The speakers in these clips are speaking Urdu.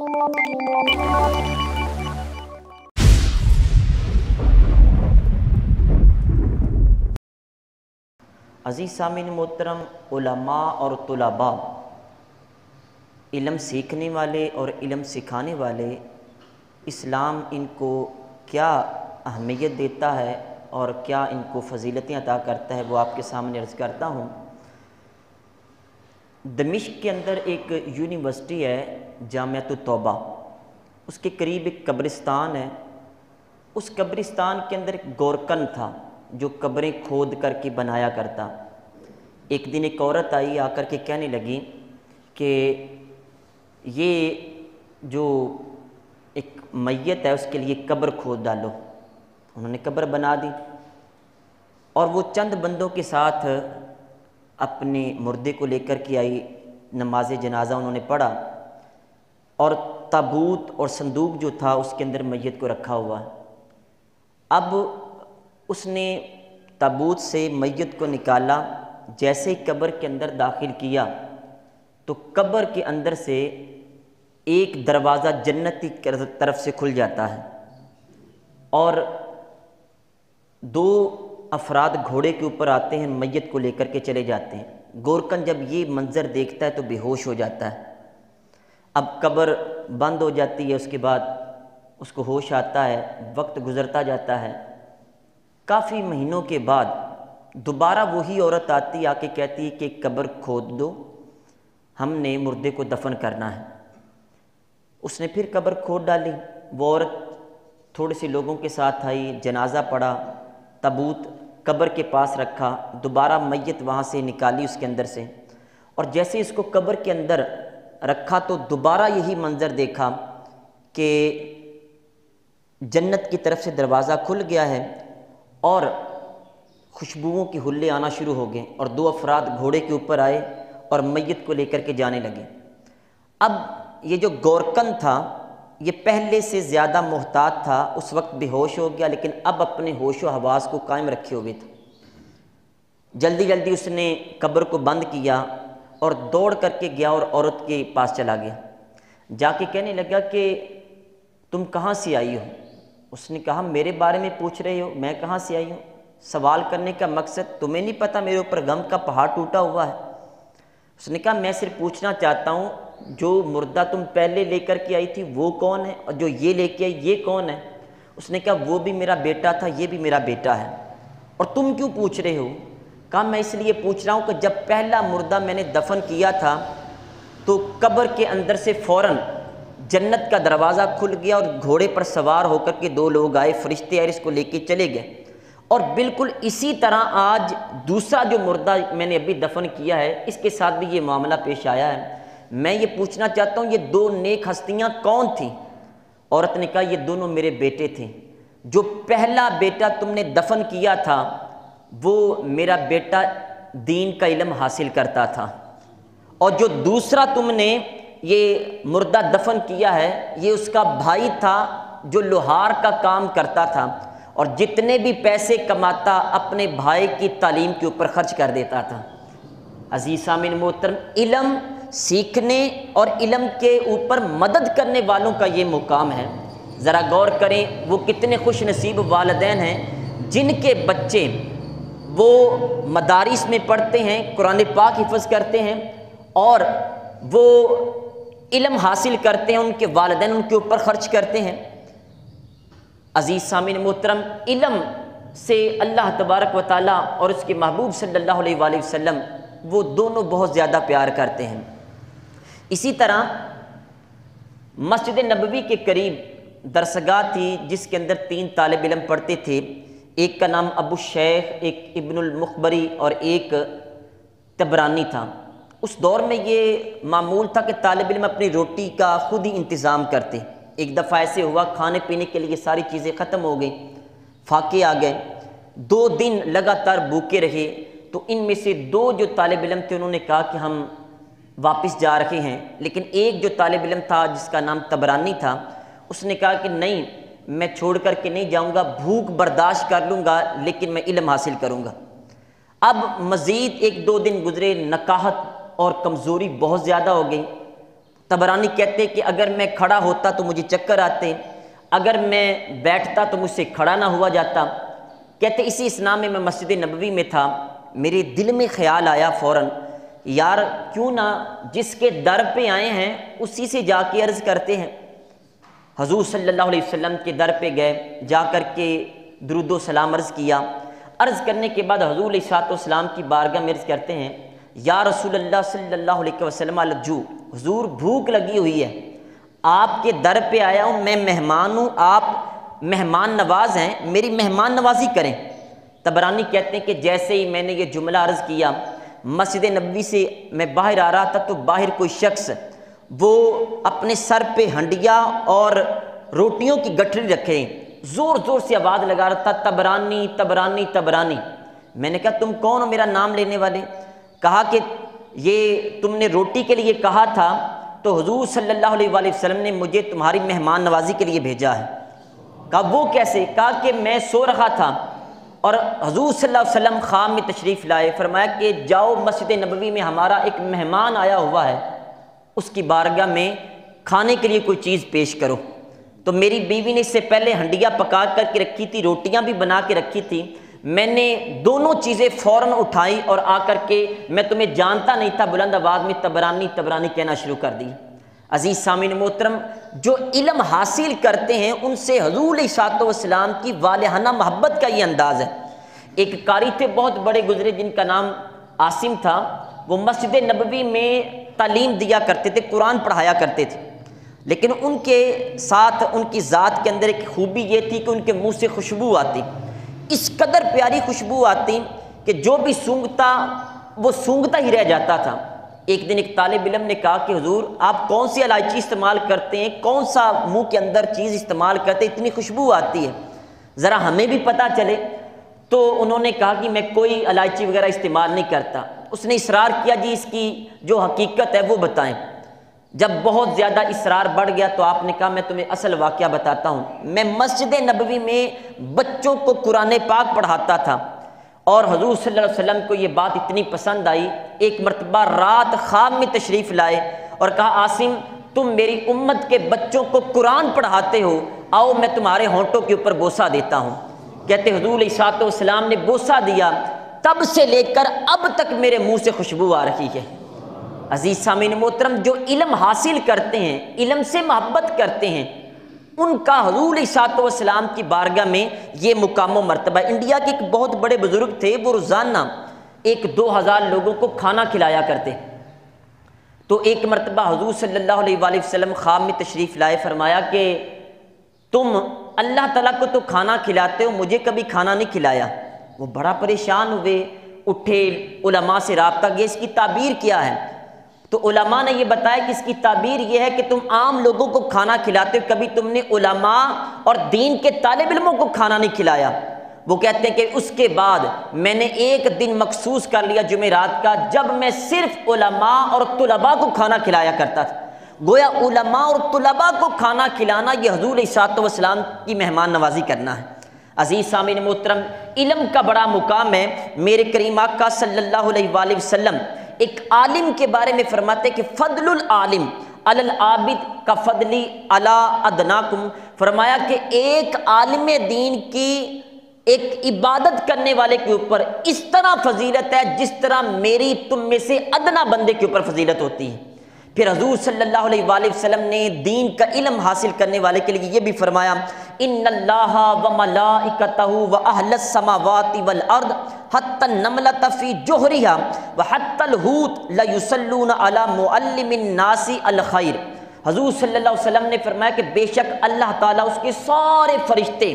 عزیز سامعین محترم، علماء اور طلباء، علم سیکھنے والے اور علم سکھانے والے، اسلام ان کو کیا اہمیت دیتا ہے اور کیا ان کو فضیلتیں عطا کرتا ہے وہ آپ کے سامنے عرض کرتا ہوں۔ دمشق کے اندر ایک یونیورسٹی ہے، جامعۃ التوبہ، اس کے قریب ایک قبرستان ہے۔ اس قبرستان کے اندر ایک گورکن تھا جو قبریں کھود کر کے بنایا کرتا۔ ایک دن ایک عورت آئی، آ کر کے کہنے لگی کہ یہ جو ایک میت ہے اس کے لیے قبر کھود ڈالو۔ انہوں نے قبر بنا دی اور وہ چند بندوں کے ساتھ اپنے مردے کو لے کر کے آئی۔ نماز جنازہ انہوں نے پڑھا اور تابوت اور صندوق جو تھا اس کے اندر میت کو رکھا ہوا ہے۔ اب اس نے تابوت سے میت کو نکالا، جیسے ہی قبر کے اندر داخل کیا تو قبر کے اندر سے ایک دروازہ جنت کی طرف سے کھل جاتا ہے اور دو افراد گھوڑے کے اوپر آتے ہیں، میت کو لے کر کے چلے جاتے ہیں۔ گورکن جب یہ منظر دیکھتا ہے تو بے ہوش ہو جاتا ہے۔ اب قبر بند ہو جاتی ہے، اس کے بعد اس کو ہوش آتا ہے، وقت گزرتا جاتا ہے۔ کافی مہینوں کے بعد دوبارہ وہی عورت آتی، آ کے کہتی ہے کہ قبر کھود دو، ہم نے مردے کو دفن کرنا ہے۔ اس نے پھر قبر کھود ڈالی۔ وہ عورت تھوڑے سے لوگوں کے ساتھ آئی، جنازہ پڑھا، تابوت قبر کے پاس رکھا، دوبارہ میت وہاں سے نکالی اس کے اندر سے، اور جیسے اس کو قبر کے اندر رکھا تو دوبارہ یہی منظر دیکھا کہ جنت کی طرف سے دروازہ کھل گیا ہے اور خوشبوؤں کی حلے آنا شروع ہو گئے، اور دو افراد گھوڑے کے اوپر آئے اور میت کو لے کر کے جانے لگے۔ اب یہ جو گورکن تھا یہ پہلے سے زیادہ محتاط تھا، اس وقت بے ہوش ہو گیا، لیکن اب اپنے ہوش و حواس کو قائم رکھے ہوئے تھا۔ جلدی جلدی اس نے قبر کو بند کیا اور دوڑ کر کے گیا اور عورت کے پاس چلا گیا۔ جا کے کہنے لگا کہ تم کہاں سے آئی ہو؟ اس نے کہا میرے بارے میں پوچھ رہے ہو، میں کہاں سے آئی ہوں؟ سوال کرنے کا مقصد تمہیں نہیں پتہ میرے اوپر غم کا پہاڑ ٹوٹا ہوا ہے؟ اس نے کہا میں صرف پوچھنا چاہتا ہوں جو مردہ تم پہلے لے کر کے آئی تھی وہ کون ہے، اور جو یہ لے کے آئی یہ کون ہے؟ اس نے کہا وہ بھی میرا بیٹا تھا، یہ بھی میرا بیٹا ہے، اور تم کیوں پوچھ رہے ہو؟ کہا میں اس لیے پوچھ رہا ہوں کہ جب پہلا مردہ میں نے دفن کیا تھا تو قبر کے اندر سے فوراً جنت کا دروازہ کھل گیا اور گھوڑے پر سوار ہو کر کے دو لوگ آئے، فرشتے آئے، اس کو لے کے چلے گئے، اور بالکل اسی طرح آج دوسرا جو مردہ میں نے ابھی دفن کیا ہے اس کے ساتھ بھی یہ معاملہ پیش آیا ہے۔ میں یہ پوچھنا چاہتا ہوں یہ دو نیک ہستیاں کون تھیں؟ عورت نے کہا یہ دونوں میرے بیٹے تھے۔ جو پہلا بیٹا تم نے دفن کیا تھا وہ میرا بیٹا دین کا علم حاصل کرتا تھا، اور جو دوسرا تم نے یہ مردہ دفن کیا ہے یہ اس کا بھائی تھا جو لوہار کا کام کرتا تھا، اور جتنے بھی پیسے کماتا اپنے بھائی کی تعلیم کے اوپر خرچ کر دیتا تھا۔ عزیز سامعین محترم، علم سیکھنے اور علم کے اوپر مدد کرنے والوں کا یہ مقام ہے۔ ذرا غور کریں وہ کتنے خوش نصیب والدین ہیں جن کے بچے وہ مدارس میں پڑھتے ہیں، قرآن پاک حفظ کرتے ہیں اور وہ علم حاصل کرتے ہیں، ان کے والدین ان کے اوپر خرچ کرتے ہیں۔ عزیز سامعین محترم، علم سے اللہ تبارک و تعالیٰ اور اس کے محبوب صلی اللہ علیہ وآلہ وسلم وہ دونوں بہت زیادہ پیار کرتے ہیں۔ اسی طرح مسجد نبوی کے قریب درسگاہ تھی جس کے اندر 3 طالب علم پڑھتے تھے، ایک کا نام ابو الشیخ، ایک ابن المخبری اور ایک تبرانی تھا۔ اس دور میں یہ معمول تھا کہ طالب علم اپنی روٹی کا خود ہی انتظام کرتے۔ ایک دفعہ ایسے ہوا کھانے پینے کے لیے ساری چیزیں ختم ہو گئیں، فاقے آ گئے، 2 دن لگاتار بھوکے رہے، تو ان میں سے 2 جو طالب علم تھے انہوں نے کہا کہ ہم واپس جا رہے ہیں، لیکن ایک جو طالب علم تھا جس کا نام تبرانی تھا اس نے کہا کہ نہیں میں چھوڑ کر کے نہیں جاؤں گا، بھوک برداشت کر لوں گا لیکن میں علم حاصل کروں گا۔ اب مزید 1-2 دن گزرے، نکاہت اور کمزوری بہت زیادہ ہو گئی، طبرانی کہتے کہ اگر میں کھڑا ہوتا تو مجھے چکر آتے، اگر میں بیٹھتا تو مجھ سے کھڑا نہ ہوا جاتا۔ کہتے اسی اسنا میں مسجد نبوی میں تھا، میرے دل میں خیال آیا فوراً، یار کیوں نہ جس کے در پہ آئے ہیں اسی سے جا کے عرض کرتے ہیں۔ حضور صلی اللہ علیہ وسلم کے در پہ گئے، جا کر کے درود و سلام عرض کیا۔ عرض کرنے کے بعد حضور علیہ السلام کی بارگاہ میں عرض کرتے ہیں، یا رسول اللہ صلی اللہ علیہ وسلم الجوع، حضور بھوک لگی ہوئی ہے، آپ کے در پہ آیا ہوں، میں مہمان ہوں، آپ مہمان نواز ہیں، میری مہمان نوازی کریں۔ طبرانی کہتے ہیں کہ جیسے ہی میں نے یہ جملہ عرض کیا، مسجد نبوی سے میں باہر آ رہا تھا تو باہر کوئی شخص وہ اپنے سر پہ ہنڈیا اور روٹیوں کی گٹھری رکھے زور زور سے آواز لگا رہا تھا، طبرانی طبرانی طبرانی۔ میں نے کہا تم کون ہو میرا نام لینے والے؟ کہا کہ یہ تم نے روٹی کے لیے کہا تھا تو حضور صلی اللہ علیہ وآلہ وسلم نے مجھے تمہاری مہمان نوازی کے لیے بھیجا ہے۔ کہا وہ کیسے؟ کہا کہ میں سو رہا تھا اور حضور صلی اللہ علیہ وسلم خام میں تشریف لائے، فرمایا کہ جاؤ مسجد نبوی میں ہمارا ایک مہمان آیا ہوا ہے، اس کی بارگاہ میں کھانے کے لیے کوئی چیز پیش کرو۔ تو میری بیوی نے اس سے پہلے ہنڈیا پکا کر کے رکھی تھی، روٹیاں بھی بنا کے رکھی تھی، میں نے دونوں چیزیں فوراً اٹھائی اور آ کر کے، میں تمہیں جانتا نہیں تھا، بلند آواز میں طبرانی طبرانی کہنا شروع کر دی۔ عزیز سامعین محترم، جو علم حاصل کرتے ہیں ان سے حضور علیہ السلام کی والہانہ محبت کا یہ انداز ہے۔ ایک قاری تھے بہت بڑے گزرے جن کا نام عاصم تھا، وہ مسجد نبوی میں تعلیم دیا کرتے تھے، قرآن پڑھایا کرتے تھے، لیکن ان کے ساتھ ان کی ذات کے اندر ایک خوبی یہ تھی کہ ان کے منہ سے خوشبو آتی، اس قدر پیاری خوشبو آتی کہ جو بھی سونگتا وہ سونگتا ہی رہ جاتا تھا۔ ایک دن ایک طالب علم نے کہا کہ حضور آپ کون سی الائچی استعمال کرتے ہیں، کون سا منہ کے اندر چیز استعمال کرتے ہیں، اتنی خوشبو آتی ہے، ذرا ہمیں بھی پتہ چلے۔ تو انہوں نے کہا کہ میں کوئی الائچی وغیرہ استعمال نہیں کرتا۔ اس نے اصرار کیا جی اس کی جو حقیقت ہے وہ بتائیں۔ جب بہت زیادہ اصرار بڑھ گیا تو آپ نے کہا میں تمہیں اصل واقعہ بتاتا ہوں، میں مسجد نبوی میں بچوں کو قرآن پاک پڑھاتا تھا اور حضور صلی اللہ علیہ وسلم کو یہ بات اتنی پسند آئی، ایک مرتبہ رات خواب میں تشریف لائے اور کہا عاصم تم میری امت کے بچوں کو قرآن پڑھاتے ہو، آؤ میں تمہارے ہونٹوں کے اوپر بوسہ دیتا ہوں۔ کہتے حضور علیہ السلام نے بوسہ دیا، تب سے لے کر اب تک میرے منہ سے خوشبو آ رہی ہے۔ عزیز سامعین محترم، جو علم حاصل کرتے ہیں، علم سے محبت کرتے ہیں، ان کا حضور علیہ السلام کی بارگاہ میں یہ مقام و مرتبہ۔ انڈیا کے ایک بہت بڑے بزرگ تھے، وہ روزانہ 1-2 ہزار لوگوں کو کھانا کھلایا کرتے۔ تو ایک مرتبہ حضور صلی اللہ علیہ وآلہ وسلم خواب میں تشریف لائے، فرمایا کہ تم اللہ تعالیٰ کو تو کھانا کھلاتے ہو، مجھے کبھی کھانا نہیں کھلایا۔ وہ بڑا پریشان ہوئے، اٹھے علماء سے رابطہ کیا، اس کی تعبیر کیا ہے؟ تو علماء نے یہ بتایا کہ اس کی تعبیر یہ ہے کہ تم عام لوگوں کو کھانا کھلاتے ہو، کبھی تم نے علماء اور دین کے طالب علموں کو کھانا نہیں کھلایا۔ وہ کہتے ہیں کہ اس کے بعد میں نے ایک دن مخصوص کر لیا جمعرات کا، جب میں صرف علماء اور طلباء کو کھانا کھلایا کرتا تھا۔ گویا علماء اور طلباء کو کھانا کھلانا یہ حضور علیہ السلام کی مہمان نوازی کرنا ہے۔ عزیز سامعین محترم، علم کا بڑا مقام ہے۔ میرے کریم آقا صلی اللہ علیہ وآلہ وسلم ایک عالم کے بارے میں فرماتے ہیں کہ فضل العالم علی العابد کا فضلی علی ادناکم، فرمایا کہ ایک عالم دین کی ایک عبادت کرنے والے کے اوپر اس طرح فضیلت ہے جس طرح میری تم میں سے ادنا بندے کے اوپر فضیلت ہوتی ہے۔ پھر حضور صلی اللہ علیہ وآلہ وسلم نے دین کا علم حاصل کرنے والے کے لیے یہ بھی فرمایا، ان اللہ وملائکتہ واہل السماوات والارض حتی النملۃ فی جوہرها وحتی الحوت لیصلون علی معلم الناس الخیر۔ حضور صلی اللہ علیہ وسلم نے فرمایا کہ بے شک اللہ تعالیٰ، اس کے سارے فرشتے،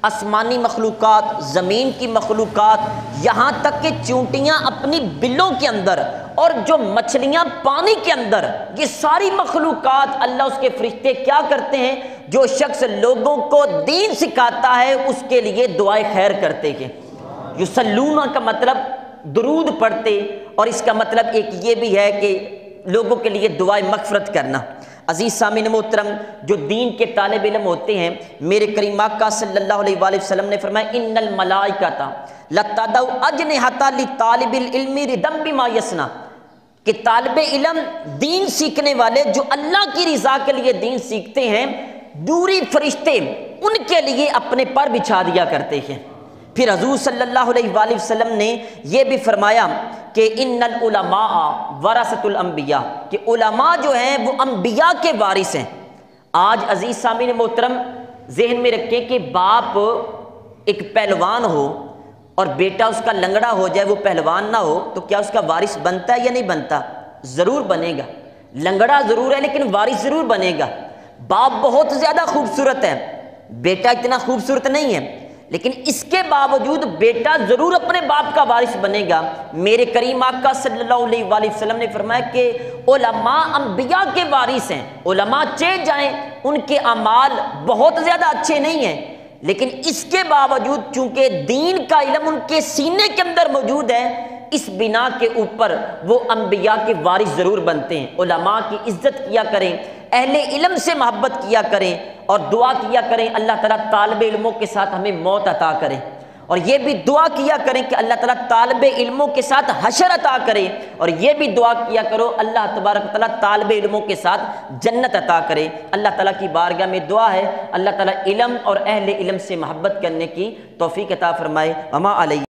آسمانی مخلوقات، زمین کی مخلوقات، یہاں تک کہ چونٹیاں اپنی بلوں کے اندر اور جو مچھلیاں پانی کے اندر، یہ ساری مخلوقات اللہ اس کے فرشتے کیا کرتے ہیں؟ جو شخص لوگوں کو دین سکھاتا ہے اس کے لیے دعائے خیر کرتے ہیں۔ یصلون کا مطلب درود پڑھتے، اور اس کا مطلب ایک یہ بھی ہے کہ لوگوں کے لیے دعائے مغفرت کرنا۔ عزیز سامعین محترم، جو دین کے طالب علم ہوتے ہیں، میرے کریم آقا صلی اللہ علیہ وآلہ وسلم نے فرمایا ان الملائکۃ لتدعو اجنحۃ لطالب العلم رضا بما یصنع، کہ طالب علم دین سیکھنے والے جو اللہ کی رضا کے لیے دین سیکھتے ہیں، دوری فرشتے ان کے لیے اپنے پر بچھا دیا کرتے ہیں۔ پھر حضور صلی اللہ علیہ وآلہ وسلم نے یہ بھی فرمایا کہ ان العلماء ورثۃ الانبیاء، کہ علماء جو ہیں وہ انبیاء کے وارث ہیں۔ آج عزیز سامعین محترم ذہن میں رکھیں کہ باپ ایک پہلوان ہو اور بیٹا اس کا لنگڑا ہو جائے، وہ پہلوان نہ ہو، تو کیا اس کا وارث بنتا ہے یا نہیں بنتا؟ ضرور بنے گا۔ لنگڑا ضرور ہے لیکن وارث ضرور بنے گا۔ باپ بہت زیادہ خوبصورت ہے، بیٹا اتنا خوبصورت نہیں ہے، لیکن اس کے باوجود بیٹا ضرور اپنے باپ کا وارث بنے گا۔ میرے کریم آقا صلی اللہ علیہ وآلہ وسلم نے فرمایا کہ علماء انبیاء کے وارث ہیں۔ علماء چہ جائیں، ان کے اعمال بہت زیادہ اچھے نہیں ہیں، لیکن اس کے باوجود چونکہ دین کا علم ان کے سینے کے اندر موجود ہے، اس بنا کے اوپر وہ انبیاء کے وارث ضرور بنتے ہیں۔ علماء کی عزت کیا کریں، اہل علم سے محبت کیا کریں، اور دعا کیا کریں اللہ تعالیٰ طالب علموں کے ساتھ ہمیں موت عطا کرے، اور یہ بھی دعا کیا کریں کہ اللہ تعالیٰ طالب علموں کے ساتھ حشر عطا کرے، اور یہ بھی دعا کیا کرو اللہ تبارک و تعالیٰ طالب علموں کے ساتھ جنت عطا کرے۔ اللہ تعالیٰ کی بارگاہ میں دعا ہے اللہ تعالیٰ علم اور اہل علم سے محبت کرنے کی توفیق عطا فرمائے۔ وما علیہ